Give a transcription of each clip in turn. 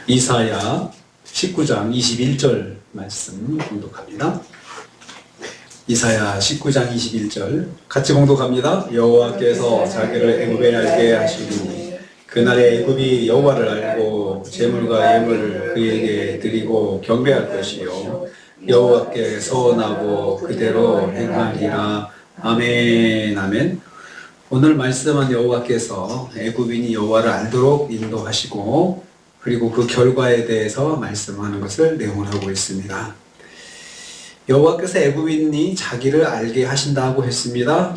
이사야 19장 21절 말씀 공독합니다. 이사야 19장 21절 같이 공독합니다. 여호와께서 자기를 애굽에 알게 하시리니 그날에 애굽이 여호와를 알고 재물과 예물을 그에게 드리고 경배할 것이요 여호와께 서원하고 그대로 행하리라. 아멘. 아멘. 오늘 말씀은 여호와께서 애굽인이 여호와를 알도록 인도하시고 그리고 그 결과에 대해서 말씀하는 것을 내용하고 있습니다. 여호와께서 애굽인이 자기를 알게 하신다고 했습니다.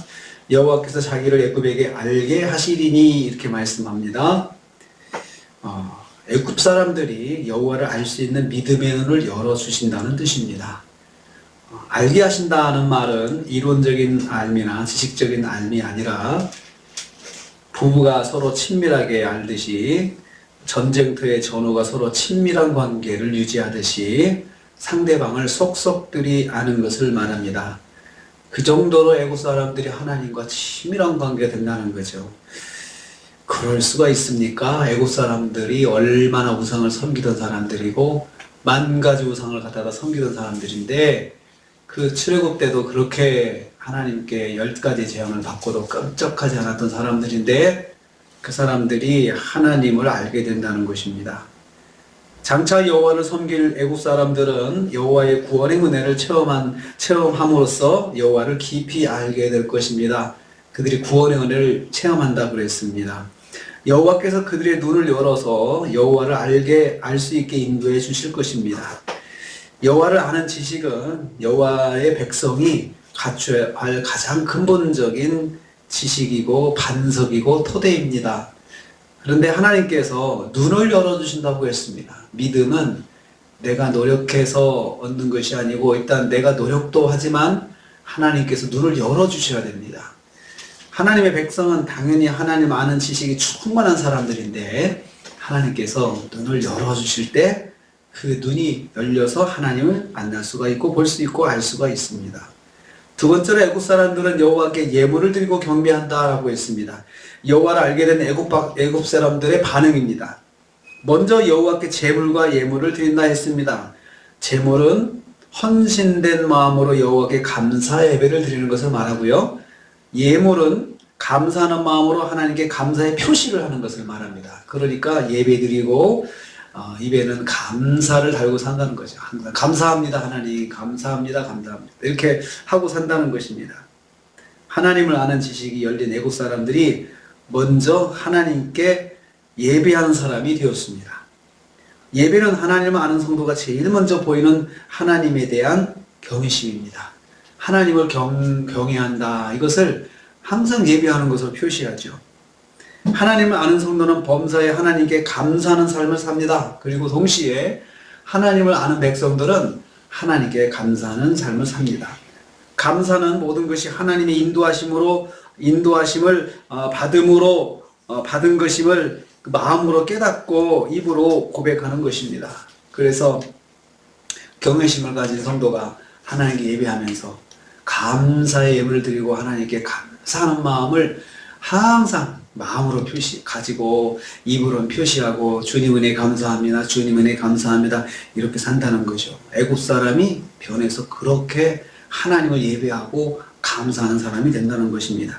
여호와께서 자기를 애굽에게 알게 하시리니 이렇게 말씀합니다. 애굽 사람들이 여호와를 알 수 있는 믿음의 눈을 열어주신다는 뜻입니다. 알게 하신다는 말은 이론적인 알미나 지식적인 알미 아니라 부부가 서로 친밀하게 알듯이 전쟁터의 전우가 서로 친밀한 관계를 유지하듯이 상대방을 속속들이 아는 것을 말합니다. 그 정도로 애국 사람들이 하나님과 친밀한 관계가 된다는 거죠. 그럴 수가 있습니까? 애국 사람들이 얼마나 우상을 섬기던 사람들이고 만 가지 우상을 갖다가 섬기던 사람들인데 그 출애굽 때도 그렇게 하나님께 10가지 재앙을 받고도 끔찍하지 않았던 사람들인데 그 사람들이 하나님을 알게 된다는 것입니다. 장차 여호와를 섬길 애국 사람들은 여호와의 구원의 은혜를 체험함으로써 여호와를 깊이 알게 될 것입니다. 그들이 구원의 은혜를 체험한다 그랬습니다. 여호와께서 그들의 눈을 열어서 여호와를 알 수 있게 인도해 주실 것입니다. 여호와를 아는 지식은 여호와의 백성이 갖춰야 할 가장 근본적인 지식이고 반석이고 토대입니다. 그런데 하나님께서 눈을 열어주신다고 했습니다. 믿음은 내가 노력해서 얻는 것이 아니고 일단 내가 노력도 하지만 하나님께서 눈을 열어주셔야 됩니다. 하나님의 백성은 당연히 하나님 아는 지식이 충만한 사람들인데 하나님께서 눈을 열어주실 때 그 눈이 열려서 하나님을 만날 수가 있고 볼 수 있고 알 수가 있습니다. 두 번째로 애굽 사람들은 여호와께 예물을 드리고 경배한다라고 했습니다. 여호와를 알게 된 애굽 사람들의 반응입니다. 먼저 여호와께 제물과 예물을 드린다 했습니다. 제물은 헌신된 마음으로 여호와께 감사 예배를 드리는 것을 말하고요. 예물은 감사하는 마음으로 하나님께 감사의 표시를 하는 것을 말합니다. 그러니까 예배 드리고 입에는 감사를 달고 산다는 거죠. 항상 감사합니다 하나님, 감사합니다, 감사합니다 이렇게 하고 산다는 것입니다. 하나님을 아는 지식이 열린 애국 사람들이 먼저 하나님께 예배하는 사람이 되었습니다. 예배는 하나님을 아는 성도가 제일 먼저 보이는 하나님에 대한 경외심입니다. 하나님을 경외한다, 이것을 항상 예배하는 것으로 표시하죠. 하나님을 아는 성도는 범사에 하나님께 감사하는 삶을 삽니다. 그리고 동시에 하나님을 아는 백성들은 하나님께 감사하는 삶을 삽니다. 감사는 모든 것이 하나님의 인도하심을 받음으로 받은 것임을 마음으로 깨닫고 입으로 고백하는 것입니다. 그래서 경외심을 가진 성도가 하나님께 예배하면서 감사의 예물을 드리고 하나님께 감사하는 마음을 항상 마음으로 가지고 입으로는 표시하고 주님 은혜 감사합니다, 주님 은혜 감사합니다 이렇게 산다는 거죠. 애굽 사람이 변해서 그렇게 하나님을 예배하고 감사하는 사람이 된다는 것입니다.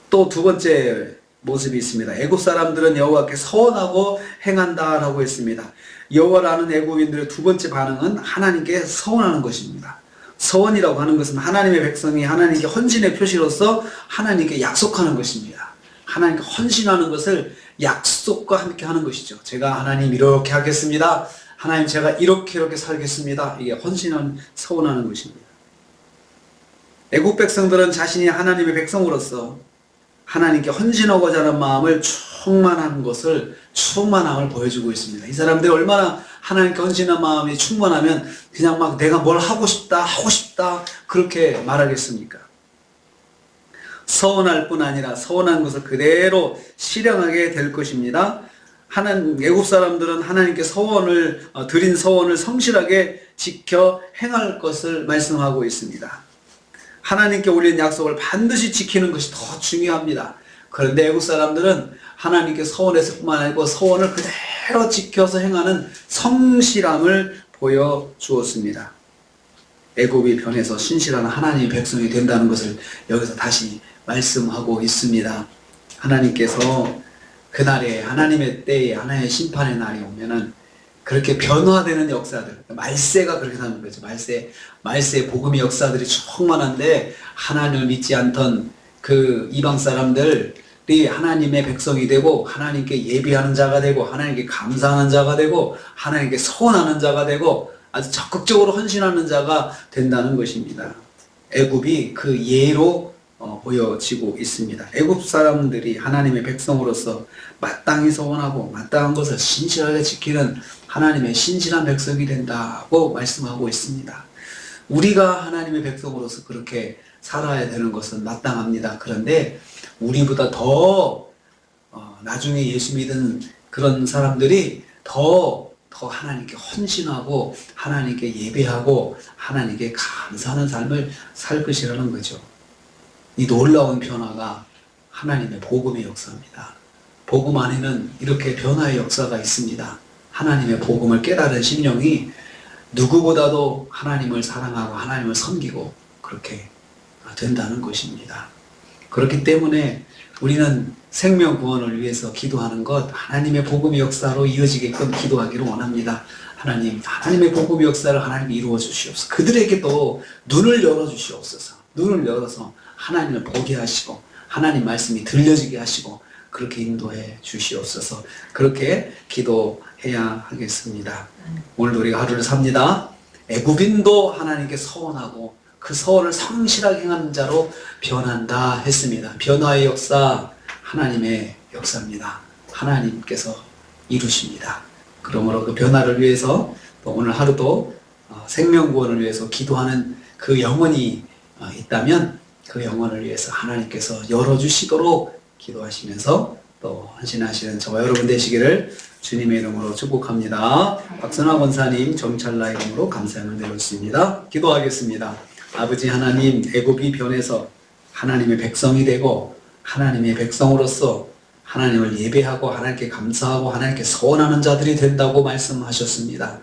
또 두 번째 모습이 있습니다. 애굽 사람들은 여호와께 서원하고 행한다라고 했습니다. 여호와를 아는 애굽인들의 두 번째 반응은 하나님께 서원하는 것입니다. 서원이라고 하는 것은 하나님의 백성이 하나님께 헌신의 표시로서 하나님께 약속하는 것입니다. 하나님께 헌신하는 것을 약속과 함께 하는 것이죠. 제가 하나님 이렇게 하겠습니다. 하나님 제가 이렇게 살겠습니다. 이게 헌신은 서원하는 것입니다. 애국 백성들은 자신이 하나님의 백성으로서 하나님께 헌신하고자 하는 마음을 충만함을 보여주고 있습니다. 이 사람들이 얼마나 하나님께 헌신한 마음이 충만하면 그냥 막 내가 뭘 하고 싶다 그렇게 말하겠습니까? 서원할 뿐 아니라 서원한 것을 그대로 실행하게 될 것입니다. 애국 사람들은 하나님께 드린 서원을 성실하게 지켜 행할 것을 말씀하고 있습니다. 하나님께 올린 약속을 반드시 지키는 것이 더 중요합니다. 그런데 애국 사람들은 하나님께 서원했을 뿐만 아니고 서원을 그대로 지켜서 행하는 성실함을 보여주었습니다. 애굽이 변해서 신실한 하나님의 백성이 된다는 것을 여기서 다시 말씀하고 있습니다. 하나님께서 그날에 하나님의 때에 하나님의 심판의 날이 오면은 그렇게 변화되는 역사들, 말세가 그렇게 사는 거죠. 말세 복음의 역사들이 충만한데 하나님을 믿지 않던 그 이방 사람들이 하나님의 백성이 되고 하나님께 예비하는 자가 되고 하나님께 감사하는 자가 되고 하나님께 소원하는 자가 되고 아주 적극적으로 헌신하는 자가 된다는 것입니다. 애굽이 그 예로 보여지고 있습니다. 애굽 사람들이 하나님의 백성으로서 마땅히 서원하고 마땅한 것을 신실하게 지키는 하나님의 신실한 백성이 된다고 말씀하고 있습니다. 우리가 하나님의 백성으로서 그렇게 살아야 되는 것은 마땅합니다. 그런데 우리보다 더 나중에 예수 믿은 그런 사람들이 더 하나님께 헌신하고 하나님께 예배하고 하나님께 감사하는 삶을 살 것이라는 거죠. 이 놀라운 변화가 하나님의 복음의 역사입니다. 복음 안에는 이렇게 변화의 역사가 있습니다. 하나님의 복음을 깨달은 심령이 누구보다도 하나님을 사랑하고 하나님을 섬기고 그렇게 된다는 것입니다. 그렇기 때문에 우리는 생명 구원을 위해서 기도하는 것, 하나님의 복음의 역사로 이어지게끔 기도하기를 원합니다. 하나님의 복음의 역사를 하나님 이루어 주시옵소서. 그들에게도 눈을 열어 주시옵소서. 눈을 열어서 하나님을 보게 하시고 하나님 말씀이 들려지게 하시고 그렇게 인도해 주시옵소서. 그렇게 기도해야 하겠습니다. 오늘도 우리가 하루를 삽니다. 애굽인도 하나님께 서원하고 그 서원을 성실하게 행하는 자로 변한다 했습니다. 변화의 역사, 하나님의 역사입니다. 하나님께서 이루십니다. 그러므로 그 변화를 위해서 또 오늘 하루도 생명구원을 위해서 기도하는 그 영혼이 있다면 그 영혼을 위해서 하나님께서 열어주시도록 기도하시면서 또 헌신하시는 저와 여러분 되시기를 주님의 이름으로 축복합니다. 박선화 권사님 정찰나 이름으로 감사함을 드렸습니다. 기도하겠습니다. 아버지 하나님, 애굽이 변해서 하나님의 백성이 되고 하나님의 백성으로서 하나님을 예배하고 하나님께 감사하고 하나님께 서원하는 자들이 된다고 말씀하셨습니다.